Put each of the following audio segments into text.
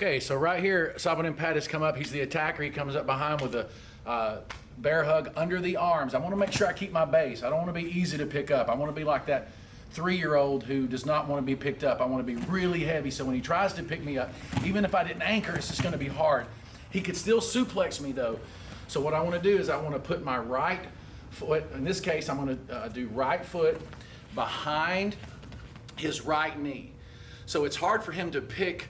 Okay, so right here, Sabanim Pat has come up. He's the attacker. He comes up behind with a bear hug under the arms. I want to make sure I keep my base. I don't want to be easy to pick up. I want to be like that 3-year-old who does not want to be picked up. I want to be really heavy, so when he tries to pick me up, even if I didn't anchor, it's just going to be hard. He could still suplex me though. So what I want to do is I want to put my right foot, in this case I'm going to do right foot behind his right knee. So it's hard for him to pick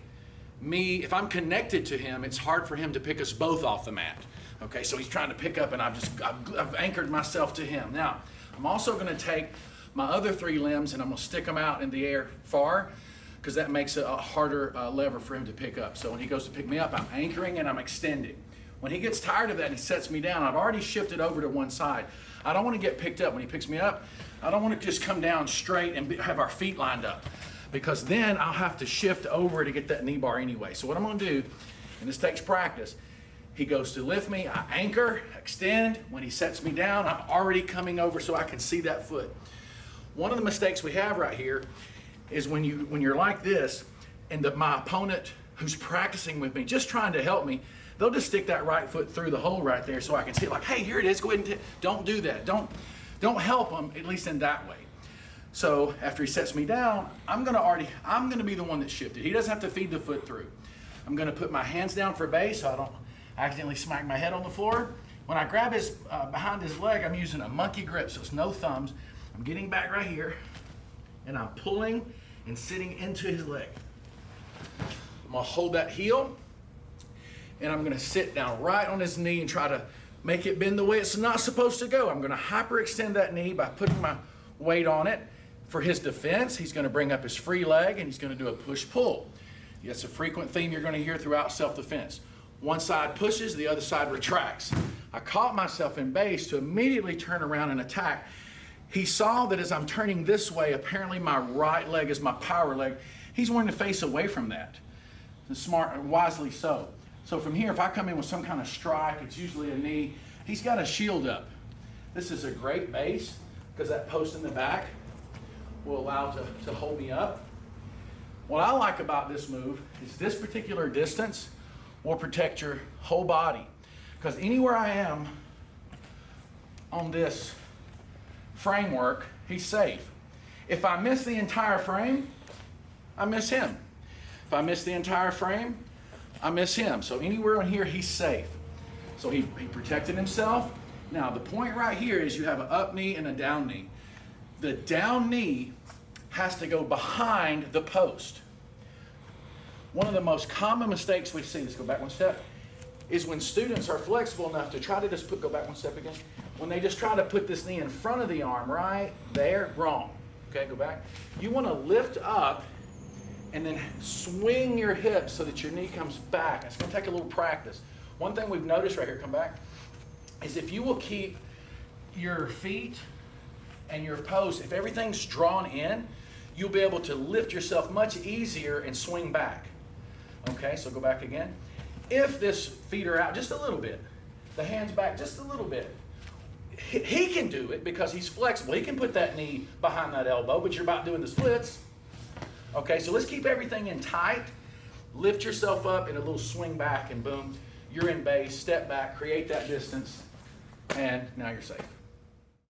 me. If I'm connected to him, it's hard for him to pick us both off the mat. Okay, so he's trying to pick up and I've anchored myself to him. Now, I'm also going to take my other 3 limbs and I'm going to stick them out in the air far, because that makes it a harder lever for him to pick up. So when he goes to pick me up, I'm anchoring and I'm extending. When he gets tired of that and he sets me down, I've already shifted over to one side. I don't want to get picked up. When he picks me up, I don't want to just come down straight and have our feet lined up, because then I'll have to shift over to get that knee bar anyway. So what I'm going to do, and this takes practice, he goes to lift me, I anchor, extend. When he sets me down, I'm already coming over so I can see that foot. One of the mistakes we have right here is when you're like this, and my opponent who's practicing with me, just trying to help me, they'll just stick that right foot through the hole right there so I can see it, like, hey, here it is, go ahead and don't do that. Don't help them, at least in that way. So after he sets me down, I'm gonna be the one that shifted. He doesn't have to feed the foot through. I'm gonna put my hands down for base so I don't accidentally smack my head on the floor. When I grab his behind his leg, I'm using a monkey grip, so it's no thumbs. I'm getting back right here, and I'm pulling and sitting into his leg. I'm gonna hold that heel, and I'm gonna sit down right on his knee and try to make it bend the way it's not supposed to go. I'm gonna hyperextend that knee by putting my weight on it. For his defense, he's gonna bring up his free leg and he's gonna do a push-pull. That's a frequent theme you're gonna hear throughout self-defense. One side pushes, the other side retracts. I caught myself in base to immediately turn around and attack. He saw that as I'm turning this way, apparently my right leg is my power leg. He's wanting to face away from that. Smart and wisely so. So from here, if I come in with some kind of strike, it's usually a knee, he's got a shield up. This is a great base because that post in the back will allow to hold me up. What I like about this move is this particular distance will protect your whole body, because anywhere I am on this framework, he's safe. If I miss the entire frame, I miss him. If I miss the entire frame, I miss him. So anywhere on here, he's safe. So he protected himself. Now the point right here is you have an up knee and a down knee. The down knee has to go behind the post. One of the most common mistakes we see, let's go back one step, is when students are flexible enough to try to just go back one step again. When they just try to put this knee in front of the arm, right there, wrong. Okay, go back. You want to lift up and then swing your hips so that your knee comes back. It's going to take a little practice. One thing we've noticed right here, come back, is if you will keep your feet and your post, if everything's drawn in, you'll be able to lift yourself much easier and swing back. Okay, so go back again. If this feet are out just a little bit, the hands back just a little bit, he can do it because he's flexible. He can put that knee behind that elbow, but you're about doing the splits. Okay, so let's keep everything in tight. Lift yourself up in a little swing back and boom, you're in base, step back, create that distance, and now you're safe.